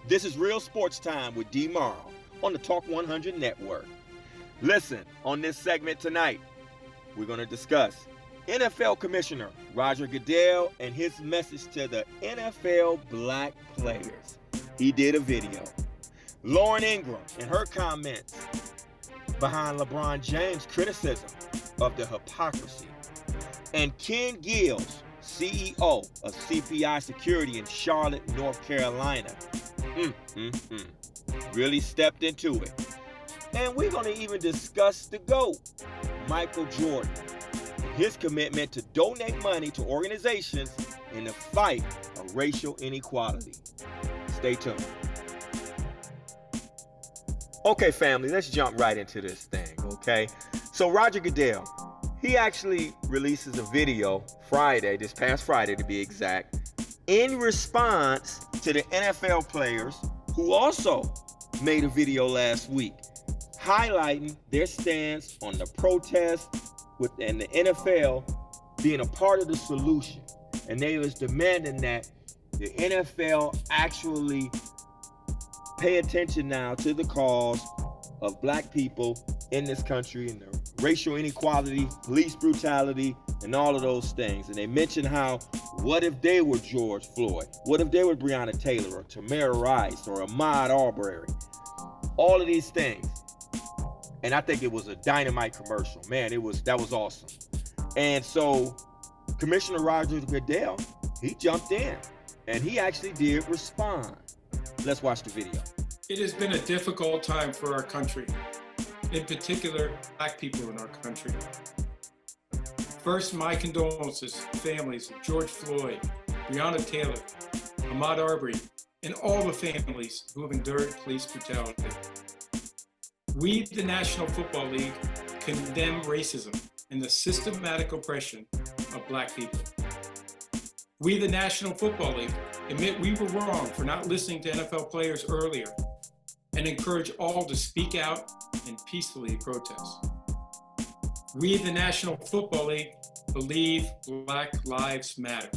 This is Real Sports Time with D-MARL on the Talk 100 Network. Listen, on this segment tonight, we're going to discuss NFL Commissioner Roger Goodell and his message to the NFL black players. He did a video. Lauren Ingram and her comments behind LeBron James' criticism of the hypocrisy. And Ken Gills, CEO of CPI Security in Charlotte, North Carolina, really stepped into it. And we're going to even discuss the GOAT, Michael Jordan, his commitment to donate money to organizations in the fight of racial inequality. Stay tuned. Okay, family, let's jump right into this thing, okay? So Roger Goodell, he actually releases a video Friday, this past Friday to be exact, in response to the NFL players who also made a video last week highlighting their stance on the protest and the NFL being a part of the solution. And they was demanding that the NFL actually pay attention now to the cause of black people in this country and the racial inequality, police brutality, and all of those things. And they mentioned how, what if they were George Floyd? What if they were Breonna Taylor or Tamir Rice or Ahmaud Arbery? All of these things. And I think it was a dynamite commercial. Man, that was awesome. And so Commissioner Roger Goodell, he jumped in and he actually did respond. Let's watch the video. It has been a difficult time for our country, in particular, black people in our country. First, my condolences to families of George Floyd, Breonna Taylor, Ahmaud Arbery, and all the families who have endured police brutality. We, the National Football League, condemn racism and the systematic oppression of black people. We, the National Football League, admit we were wrong for not listening to NFL players earlier and encourage all to speak out and peacefully protest. We, the National Football League, believe Black Lives Matter.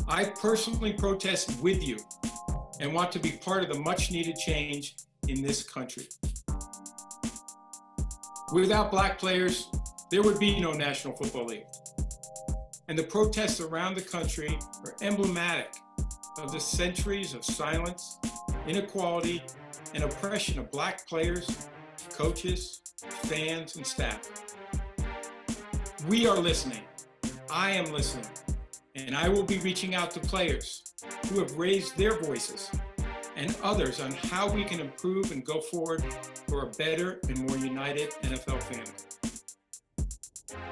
I personally protest with you and want to be part of the much-needed change in this country. Without black players, there would be no National Football League. And the protests around the country are emblematic of the centuries of silence, inequality, and oppression of black players, coaches, fans, and staff. We are listening. I am listening. And I will be reaching out to players who have raised their voices and others on how we can improve and go forward for a better and more united NFL family.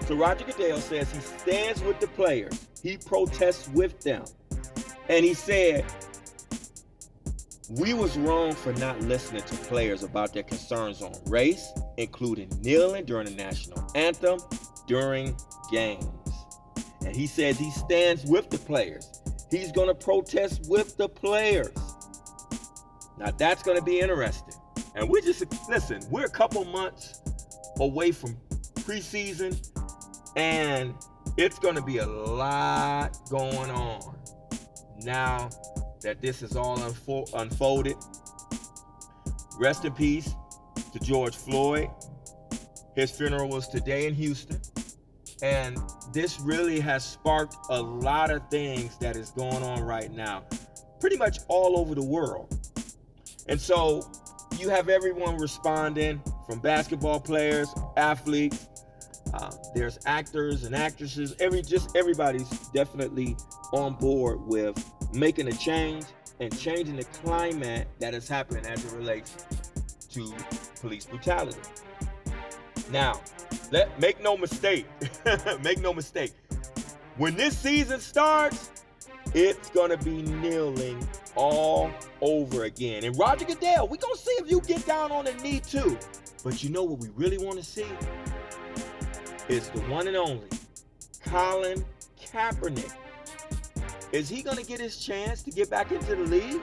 So Roger Goodell says he stands with the players. He protests with them. And he said, we was wrong for not listening to players about their concerns on race, including kneeling during the national anthem during games. And he says he stands with the players. He's going to protest with the players. Now that's going to be interesting. And we're a couple months away from preseason, and it's going to be a lot going on now that this is all unfolded. Rest in peace to George Floyd. His funeral was today in Houston. And this really has sparked a lot of things that is going on right now, pretty much all over the world. And so you have everyone responding, from basketball players, athletes, there's actors and actresses. Everybody's definitely on board with making a change and changing the climate that is happening as it relates to police brutality. Now, make no mistake. Make no mistake. When this season starts, it's gonna be kneeling all over again. And Roger Goodell, we're gonna see if you get down on the knee too. But you know what we really want to see? Is the one and only Colin Kaepernick. Is he gonna get his chance to get back into the league?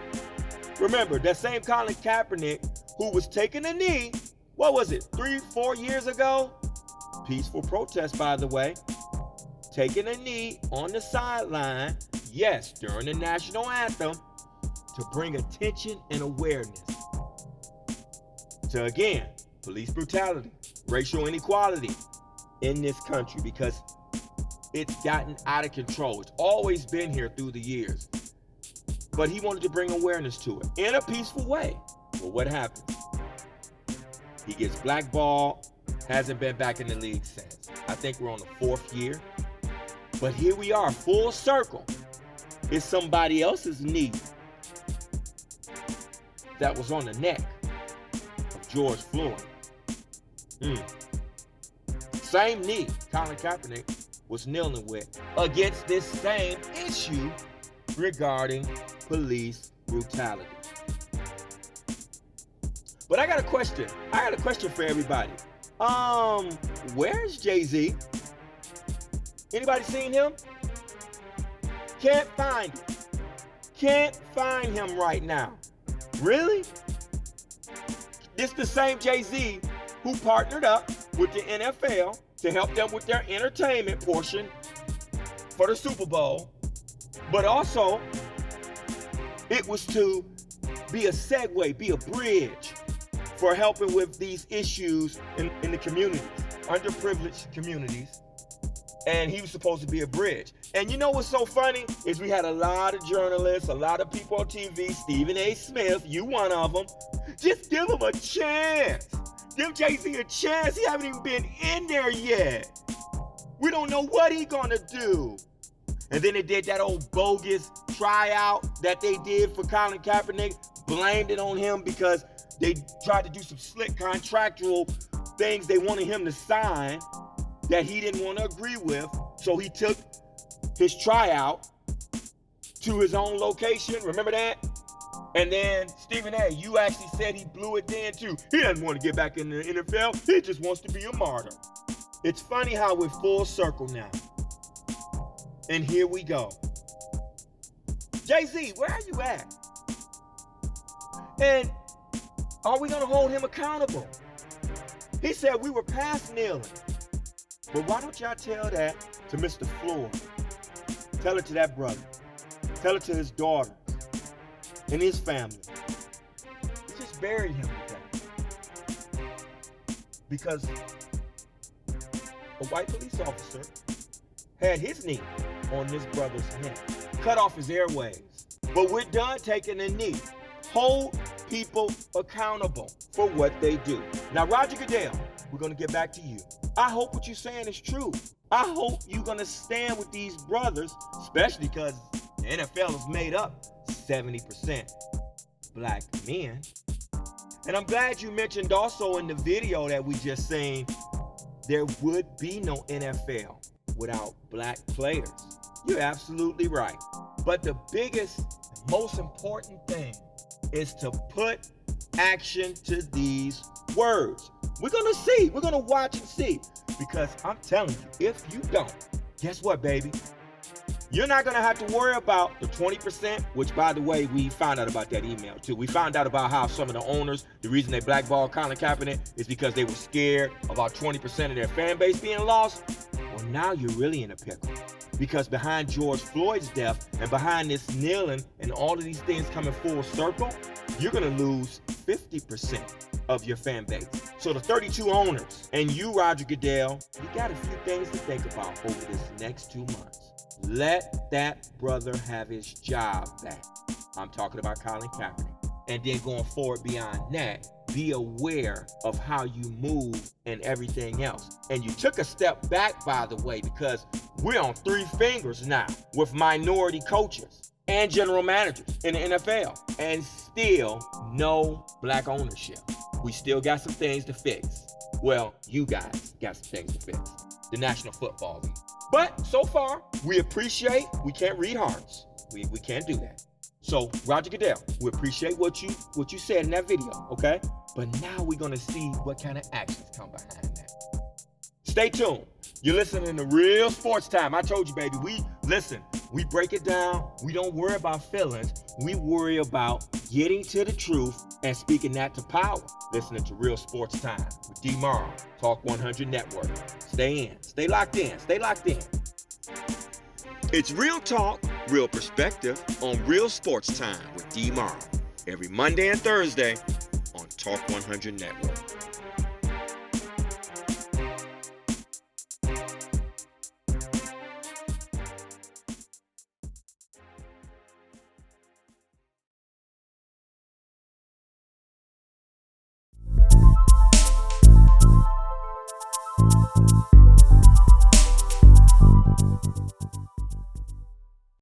Remember, that same Colin Kaepernick who was taking a knee, what was it, 3-4 years ago? Peaceful protest, by the way. Taking a knee on the sideline, yes, during the national anthem, to bring attention and awareness to, again, police brutality, racial inequality in this country, because it's gotten out of control. It's always been here through the years. But he wanted to bring awareness to it in a peaceful way. Well, what happened? He gets blackballed, hasn't been back in the league since. I think we're on the 4th year. But here we are, full circle. It's somebody else's knee that was on the neck of George Floyd. Same knee Colin Kaepernick was kneeling with against this same issue regarding police brutality. But I got a question. I got a question for everybody. Where's Jay-Z? Anybody seen him? Can't find him. Can't find him right now. Really? This the same Jay-Z who partnered up with the NFL to help them with their entertainment portion for the Super Bowl. But also, it was to be a segue, be a bridge for helping with these issues in the communities, underprivileged communities. And he was supposed to be a bridge. And you know what's so funny is we had a lot of journalists, a lot of people on TV, Stephen A. Smith, you one of them. Just give him a chance. Give Jay-Z a chance. He haven't even been in there yet. We don't know what he gonna do. And then they did that old bogus tryout that they did for Colin Kaepernick, blamed it on him because they tried to do some slick contractual things they wanted him to sign that he didn't want to agree with. So he took his tryout to his own location. Remember that? And then, Stephen A., you actually said he blew it then too. He doesn't want to get back in the NFL. He just wants to be a martyr. It's funny how we're full circle now. And here we go. Jay-Z, where are you at? And are we going to hold him accountable? He said we were past kneeling. But why don't y'all tell that to Mr. Floyd? Tell it to that brother. Tell it to his daughter and his family. Just bury him with that. Because a white police officer had his knee on this brother's neck, cut off his airways. But we're done taking a knee. Hold people accountable for what they do. Now, Roger Goodell, we're going to get back to you. I hope what you're saying is true. I hope you're going to stand with these brothers, especially because the NFL is made up 70% black men. And I'm glad you mentioned also in the video that we just seen, there would be no NFL without black players. You're absolutely right. But the biggest, most important thing is to put action to these words. We're going to see. We're going to watch and see. Because I'm telling you, if you don't, guess what, baby? You're not going to have to worry about the 20%, which, by the way, we found out about that email, too. We found out about how some of the owners, the reason they blackballed Colin Kaepernick is because they were scared about 20% of their fan base being lost. Well, now you're really in a pickle. Because behind George Floyd's death and behind this kneeling and all of these things coming full circle, you're going to lose 50% of your fan base. So the 32 owners and you, Roger Goodell, you got a few things to think about over this next 2 months. Let that brother have his job back. I'm talking about Colin Kaepernick. And then going forward beyond that, be aware of how you move and everything else. And you took a step back, by the way, because we're on 3 fingers now with minority coaches and general managers in the NFL, and still no black ownership. We still got some things to fix. Well, you guys got some things to fix. The National Football League. But so far, we appreciate, we can't read hearts. We can't do that. So, Roger Goodell, we appreciate what you said in that video, okay? But now we're going to see what kind of actions come behind that. Stay tuned. You're listening to Real Sports Time. I told you, baby, we break it down. We don't worry about feelings. We worry about getting to the truth and speaking that to power. Listening to Real Sports Time with D-MARL, Talk 100 Network. Stay in. Stay locked in. Stay locked in. It's Real Talk Real Perspective on Real Sports Time with D-MARL every Monday and Thursday on Talk 100 Network.